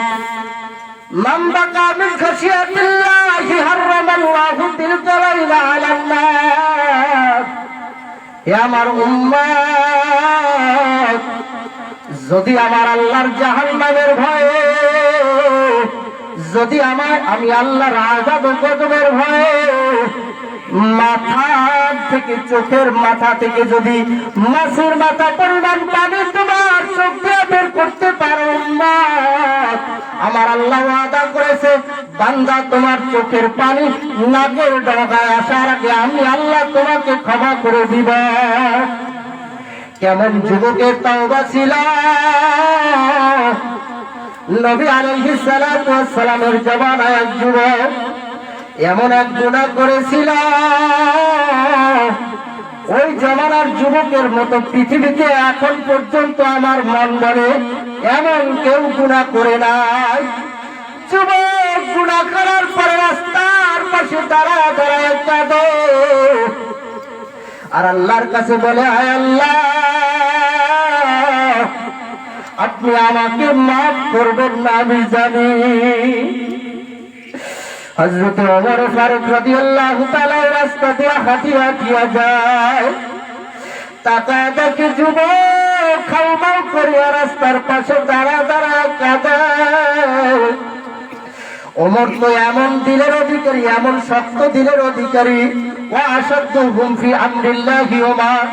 মান বাকা মিন খাশিয়াতিল্লাহ হারামাল্লাহু তিলকা লাইলা আলান নার। হে আমার উম্মত, যদি আমার আল্লাহর জাহান্নামের ভয়ে, যদি আমি আল্লাহর আযাব ও গজবের ভয়ে মাথা থেকে, চোখের মাথা থেকে যদি মাছের মাথা পরিমাণ পানি তোমার চোখ দিয়ে বের করতে পারো, আমার আল্লাহ ওয়াদা করেছে, বান্দা তোমার চোখের পানি নাকের ডগায় আসার আগে আমি আল্লাহ তোমাকে ক্ষমা করে দিব। কেমন যুবকের তাওবা ছিল! নবী আলাইহিস সালাতু ওয়াস সালামের জামানায় এক যুবক এমন এক গুনাহ করেছিল, ওই জামানার যুবকের মতো পৃথিবীতে এখন পর্যন্ত আমার মন বলে এমন কেউ গুনাহ করে নাই। যুবক গুনাহ করার পরে রাস্তার পাশে দাঁড়ায় কাঁদে আর আল্লাহর কাছে বলে, আয় আল্লাহ, আপনি আমাকে মাফ করবেন না আমি জানি। হযরত ওমর ফারুক রাদিয়াল্লাহু তাআলা রাস্তা দিয়ে হাঁটিয়া যায়, তাকায় দেখে যুবক খাউমাউ করিয়া রাস্তার পাশে দাঁড়া কাঁদে। ওমর তো এমন দিলের অধিকারী, এমন শক্ত দিলের অধিকারী। ওয়া আশাদ্দুহুম ফি আমরিল্লাহি ওমর।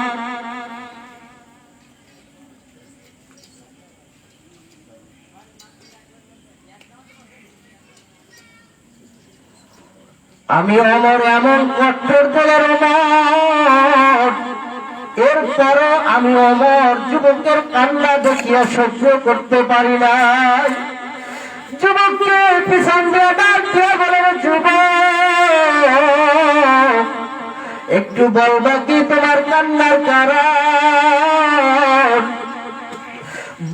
আমি ওমর এমন কঠোর দিলের ওমর, এরপরও আমি ওমর যুবকের কান্না দেখিয়া সহ্য করতে পারি না। যুবককে পিছন দিয়ে ডাক দিয়ে বলেন, যুবক একটু বলবা কি তোমার কান্নার কারণ?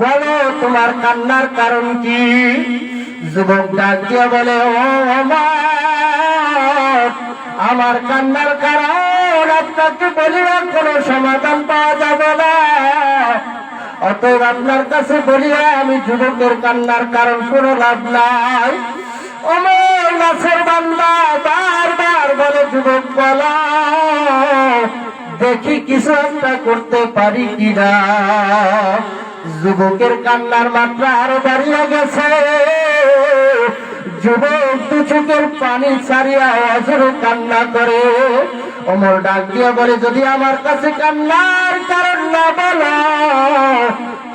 বলো তোমার কান্নার কারণ কি? যুবক ডাক দিয়ে বলে, ও আমার কান্নার কারণ আপনাকে বলিয়া কোনো সমাধান পাওয়া যাবে না, অতএব আপনার কাছে বলিয়া আমি যুবকের কান্নার কারণ কোনো লাভ নাই। ওমর নাছের বান্দা বারবার বলে, যুবক বলো দেখি কিছু একটা করতে পারি কিনা। যুবকের কান্নার মাত্রা আরো বাড়িয়ে গেছে। যুবক দু চোখের পানি ছাড়িয়া অঝরে কান্না করে। ওমর ডাক দিয়ে বলে, যদি আমার কাছে কান্নার কারণ না বলো,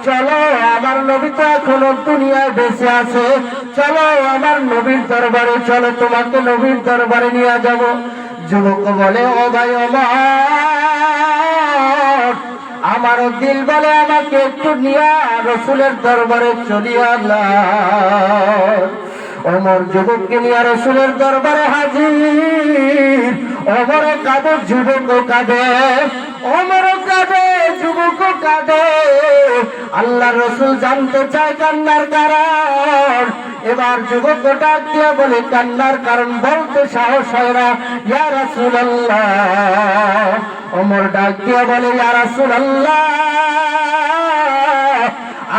চলো আমার নবী তো এখনো দুনিয়ায় বেঁচে আছে, চলো আমার নবীর দরবারে, চলো তোমাকে নবীর দরবারে নিয়ে যাব। যুবক বলে, ও ভাই ওমর, আমারও দিল বলে আমাকে একটু নিয়ে রসুলের দরবারে চলিয়া না। ওমর যুবককে নিয়ে রসুলের দরবারে হাজির। ওমরও কাঁদে, যুবকও কাঁদে, ওমরও কাঁদে, যুবকও কাঁদে। আল্লাহ রসুল জানতে চায় কান্নার কারণ। এবার যুবক ডাক দিয়ে বলে, কান্নার কারণ বলতে সাহস হয় না ইয়া রাসূলুল্লাহ। ওমর ডাক দিয়ে বলে, ইয়া রাসূলুল্লাহ,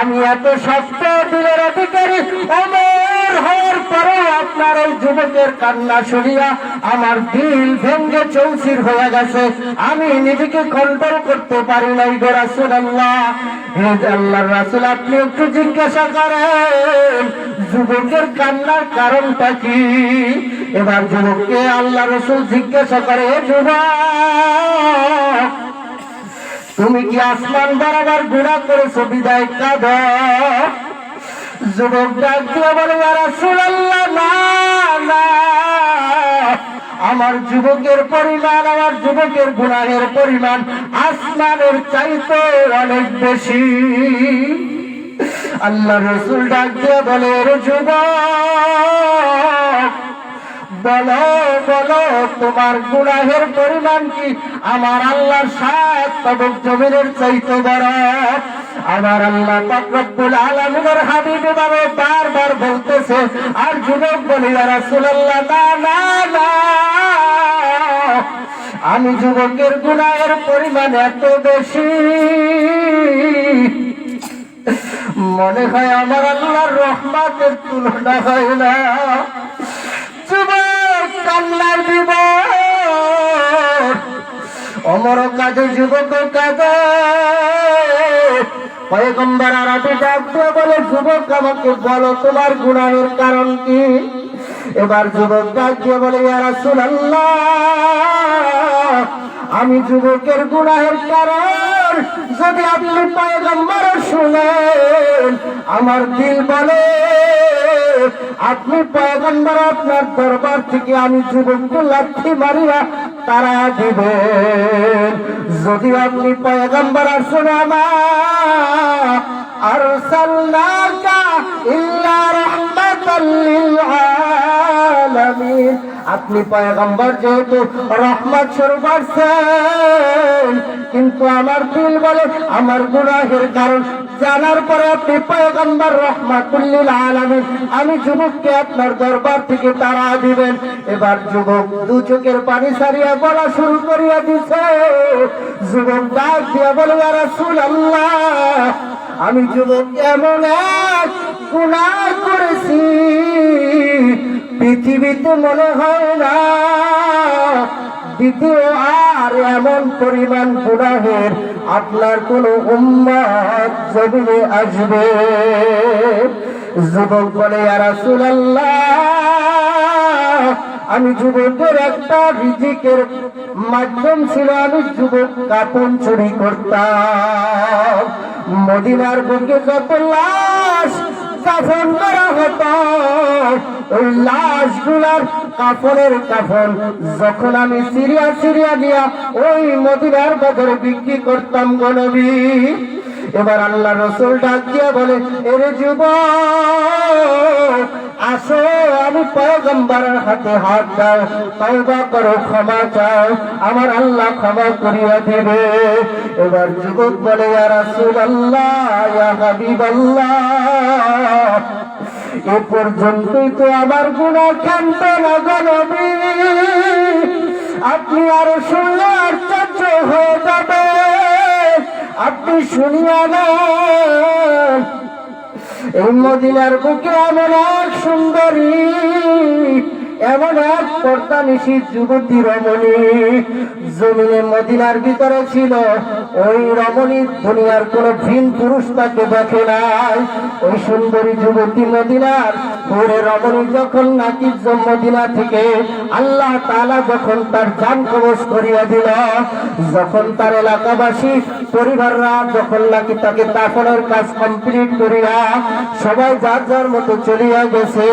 আমি এত শক্ত দিলের অধিকারী ওমর হওয়ার পরেও আপনার এই যুবকের কান্না শুনিয়া আমার দিল ভেঙ্গে চৌচির হয়ে গেছে। আমি নিজেকে কন্ট্রোল করতে পারি নাই গো রাসূলুল্লাহ। হে আল্লাহর রাসূল, আপনি একটু জিজ্ঞাসা করেন যুবকের কান্নার কারণটা কি। এবার যুবককে আল্লাহ রাসূল জিজ্ঞাসা করে, যুবক তুমি কি আসমান বরাবর গুনাহ করেছো বিদায় কাঁদো? যুবক ডাক দিয়ে বলে, ইয়া রাসূলুল্লাহ, না না, আমার যুবকের পরিমাণ, আমার যুবকের গুনাহের পরিমাণ আসমানের চাইতে অনেক বেশি। আল্লাহ রাসূল ডাক দিয়ে বলে, রে যুবক, বলো বলো তোমার গুনাহের পরিমাণ কি? আমার আল্লাহর 7 তবক জমিনের চাইতে বড়। আমার আল্লাহ পাক রব্বুল আলামিনের হাবিব বারবার বলতেছে। আর যুবক বলে, ইয়া রাসূলুল্লাহ, না না না, আমি যুবকের গুনাহের পরিমাণ এত বেশি, মনে হয় আমার আল্লাহর রহমতের তুলনা হয় না। যুবক কান্নার বিবর, ওমর কাঁদে, যুবক কাঁদে। পয়গম্বর আরবি ডাক দিয়ে বলে, যুবক আমাকে বলো তোমার গুনাহের কারণ কি। এবার যুবক ডাক দিয়ে বলে, ইয়া রাসূলুল্লাহ, আমি যুবকের গুনাহের কারণ যদি আপনি পয়গম্বর শুনেন, আমার দিল বলে আপনি পয়গম্বর, আপনার দরবার থেকে আমি যুবককে লাথি মারিয়া তারা দিবেন। যদি আপনি পয়গম্বর শুনেন, আরসালনাকা ইল্লা রাহমাতাল লিল আলামিন, আপনি পয়গম্বর যেহেতু রহমত স্বরূপ আসছেন, কিন্তু আমার দিল বলে আমার গুনাহের কারণ জানার পরে আপনি পয়গম্বর রহমাতুল লিল আলামিন, আমি যুবককে আপনার দরবার থেকে তাড়া দিবেন। এবার যুবক দু চোখের পানি ছাড়িয়া বলা শুরু করিয়া দিছে। যুবক ডাক দিয়া বলে, ইয়া রাসূলুল্লাহ, আমি যুবক এমন এক গুনাহ করেছি পৃথিবীতে মনে হয় না দ্বিতীয় আর এমন পরিমাণ গুনাহের আপনার কোন উম্মত জমিনে আসবে। যুবক বলে ইয়া রাসূলুল্লাহ, আমি যুবকের একটা রিজিকের মাধ্যম ছিল, আমি যুবক কাপড় চুরি করতাম। মদিনার বুকে যত লাশ কাফন করা হতো, ওই লাশগুলার কাফনের কাফন যখন আমি সিরিয়া নিয়ে ওই মদিনার বাজারে বিক্রি করতাম গো নবী। এবার আল্লাহ রাসূল ডাক দিয়া বলে, এরে যুবক আসো, আমি পয়গম্বরের হাতে হাত দাও, তওবা করো, ক্ষমা চাও, আমার আল্লাহ ক্ষমা করিয়া দিবে। এবার যুবক বলে ইয়া রাসূলুল্লাহ, ইয়া হাবিবাল্লাহ, এ পর্যন্তই তো আমার গুনাহ ক্ষান্ত না গো নবী, আপনি আরো শুনলে আশ্চর্য হয়ে যাবে। আপনি শুনিয়া নেন, এই মদিনার বুকে এমন এক সুন্দরী, এমন এক পর্দানিশী যুবতী রমণী জমিনে মদিনার ভিতরে ছিল। ওই রমণী দুনিয়ার কোন ভিন পুরুষ তাকে দেখে নাই। ওই সুন্দরী যুবতী মদিনার পরে রমণী যখন নাকি মদিনা থেকে আল্লাহ তাআলা যখন তার জান কবজ করিয়া দিল, যখন তার এলাকাবাসী পরিবাররা যখন নাকি তাকে দাফনের কাজ কমপ্লিট করিয়া সবাই যার যার মতো চলিয়া গেছে,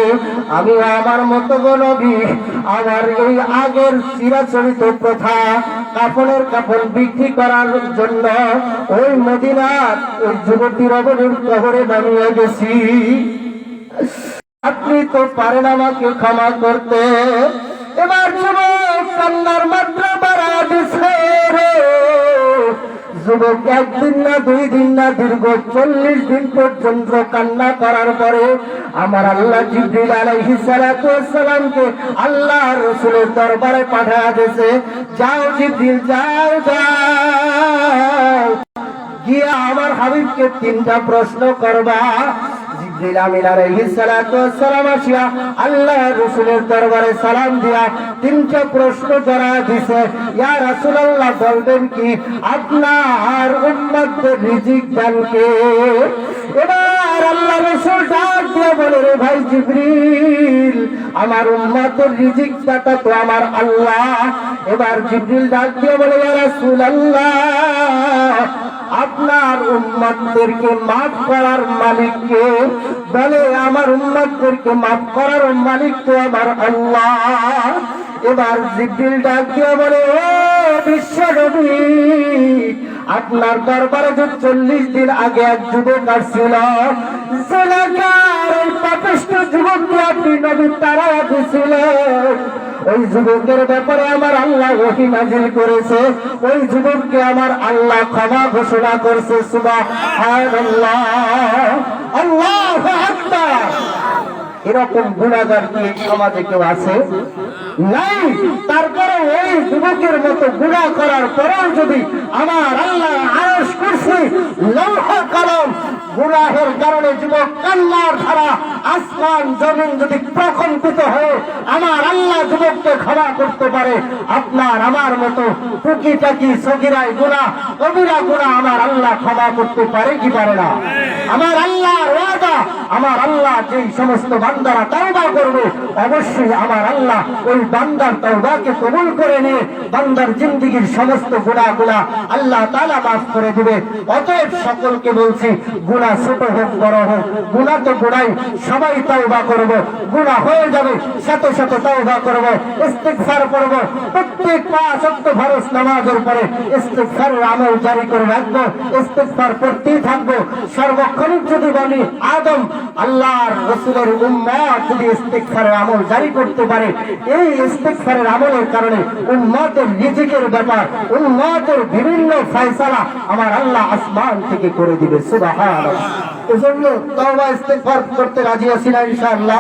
আমি আমার মতো গো নবী, আমার এই আগের চিরাচরিত প্রথা কাফনের কাফন বিক্রি করার জন্য ওই মদিনার ওই যুবতী রমণীর কবরে নামিয়ে গেছি। আপনি তো পারেন আমাকে ক্ষমা করতে। এবার যুবক কান্নার মাত্রা বাড়া দিছে রে। যুবক একদিন না দুই দিন না দীর্ঘ 40 দিন পর্যন্ত কান্না করার পরে আমার আল্লাহ জিবরিল আলাইহিস সালাতু ওয়াস সালামকে আল্লাহ রাসূলের দরবারে পাঠিয়ে দিয়েছে, যাও জিবরিল যাও যাও, গিয়া আমার হাবিবকে 3টা প্রশ্ন করবা। জিবরিল আমিন আলাইহিস সালাতু ওয়াস সালাম আসিয়া আল্লাহ রাসূলের দরবারে সালাম দিয়া 3টা প্রশ্ন করা দিছে। ইয়া রাসূলুল্লাহ, বলবেন কি আপনার উম্মতদের রিজিক দান কে? এবার আল্লাহ রাসূল ডাক দিয়ে বলে, রে ভাই জিবরিল, আমার উম্মতের রিজিক দাতা তো আমার আল্লাহ। এবার জিবরিল ডাক দিয়ে বলে, ইয়া রাসূলুল্লাহ, আপনার উম্মতদেরকে মাফ করার মালিক কে? বলে, আমার উম্মতদেরকে মাফ করার মালিক তো আমার আল্লাহ। এবার জিবরিল ডাক দিয়ে বলে, ও বিশ্ব নবী, আপনার দরবারে যে 40 দিন আগে এক যুবক আসছিল, জেলাকার পাপিষ্ঠ যুবককে আপনি নবী তাড়াইয়া দিয়েছিলেন, ওই যুবকের ব্যাপারে আমার আল্লাহ ওহী নাযিল করেছে, ওই যুবককে আমার আল্লাহ ক্ষমা ঘোষণা করছে। সুবহানাল্লাহ, আল্লাহু আকবার। এরকম গুনাহগার কি সমাজে কেউ আছে? নাই। তারপরে ওই যুবকের মতো গুনাহ করার পরেও যদি আমার আল্লাহ আরশ কুরসি লৌহ কলম গুনাহের কারণে যুবক কান্নার ধারা আসমান জমিন যদি প্রকম্পিত হয়ে আমার আল্লাহ যুবককে ক্ষমা করতে পারে, আপনার আমার মতো টুকিটাকি সগীরায় গুনাহ কবিরা গুনাহ আমার আল্লাহ ক্ষমা করতে পারে কি পারে না? আমার আল্লাহর ওয়াদা, আমার আল্লাহ যেই সমস্ত বান্দারা তওবা করবে, অবশ্যই আমার আল্লাহ ওই বান্দার তওবাকে কবুল করে নিয়ে বান্দার জিন্দেগীর সমস্ত গুনাহগুলো আল্লাহ তাআলা মাফ করে দিবে। অতএব সকলকে বলছি, গুনাহ ছোট হোক বড় হোক, গুনাহ তো গুনাহ, সবাই তওবা করব। গুনাহ হয়ে যাবে, সাথে সাথে তওবা করব, ইস্তিগফার করব। প্রত্যেক 5 ওয়াক্ত ফরজ নামাজের পরে ইস্তিগফারের আমল জারি করে রাখবো, ইস্তিগফার করতেই থাকবো। সর্বক্ষণিক যদি বলি আদম আল্লাহর রাসূলের উম্মত যদি ইস্তিগফারের আমল জারি করতে পারে, এই ইস্তিগফারের আমলের কারণে উম্মতের রিজিকের ব্যাপার, উম্মতের বিভিন্ন ফয়সালা আমার আল্লাহ আসমান থেকে করে দিবে। সুবহানাল্লাহ। এজন্য তওবা ইস্তিগফার করতে রাজি আছি না ইনশাআল্লাহ।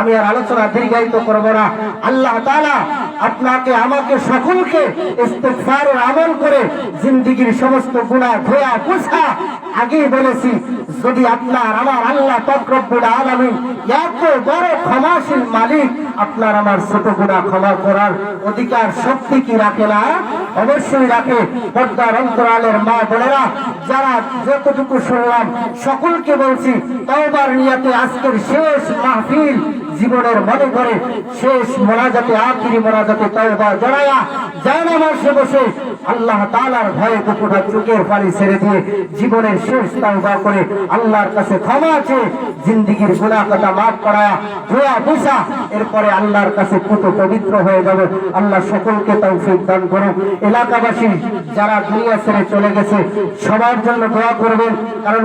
আমি আর আলোচনা দীর্ঘায়িত করব না। আল্লাহ তাআলা আপনাকে আমাকে সকলকে ইস্তিগফারের আমল করে জিন্দেগীর সমস্ত গুনাহ ধোয়া পোছা আগেই বলেছি, যদি আপনার আমার আল্লাহ পাক রব্বুল আলামিন এত বড় ক্ষমাশীল মালিক, আপনার আমার ছোট গুনাহ ক্ষমা করার অধিকার শক্তি কি রাখে না? অবশ্যই রাখে। পর্দার অন্তরালের মা বোনেরা, যারা যতটুকু শুনলাম সকলকে বলছি, তওবার নিয়তে আজকের শেষ মাহফিল জীবনের মনে করে শেষ মোনাজাতে, আখিরি মোনাজাতে তওবা জড়ায়া জায়নামাজে বসে আল্লাহ তাআলার ভয়ে দুপুরা চোখের পানি ছেড়ে দিয়ে জীবনের শেষ তওবা করে আল্লাহর কাছে ক্ষমা চেয়ে জিন্দেগীর গুনাহ কথা মাফ করায়া দোয়া বুঝা এরপরে আল্লাহর কাছে পুত পবিত্র হয়ে যাবে। আল্লাহ সকলকে তৌফিক দান করুন। এলাকাবাসী যারা দুনিয়া ছেড়ে চলে গেছে সবার জন্য দোয়া করবেন, কারণ